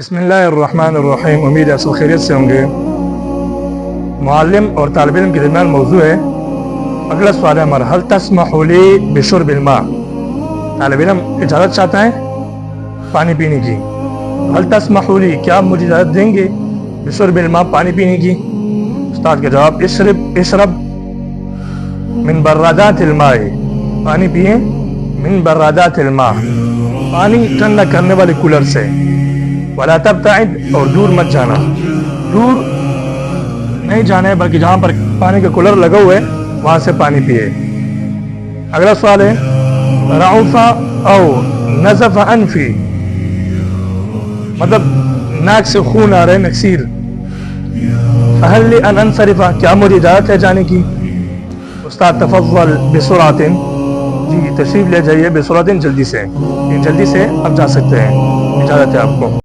बिस्मिल्लाहिर्रहमानिर्रहीम। उम्मीद है सब खैरियत से होंगे। मुअल्लिम और तालिब इल्म के दरमियान मौजू है। अगला सवाल है हमारा, हल तस्महु ली बिशुर्बिल मा। तालिब इल्म इजाज़त चाहता है पानी पीने की। हल तस्महु ली, क्या आप मुझे इजाज़त देंगे बिशुर्बिल मा, पानी पीने की? उस्ताद का जवाब, इशरब मिन बर्रादातिल माई, पानी पिए मिन बर्रादातिल मा, पानी ठंडा करने वाले कूलर से। वला तब्ताइद, और दूर मत जाना, दूर नहीं जाना है बल्कि जहाँ पर पानी का कूलर लगा हुआ है वहाँ से पानी पिए। अगला सवाल है, रऊफा औ नज़फ़ अनफी, मतलब नाक से खून आ रहा है, नक्सीर। फहल ली अन अनसरिफा, क्या मुझे इजाज़त है जाने की? उस्ताद तफज़्ज़ल बिसुरातिन, जी तशरीफ़ ले जाइए बिसुरातिन, जल्दी से आप जा सकते हैं, इजाज़त है आपको।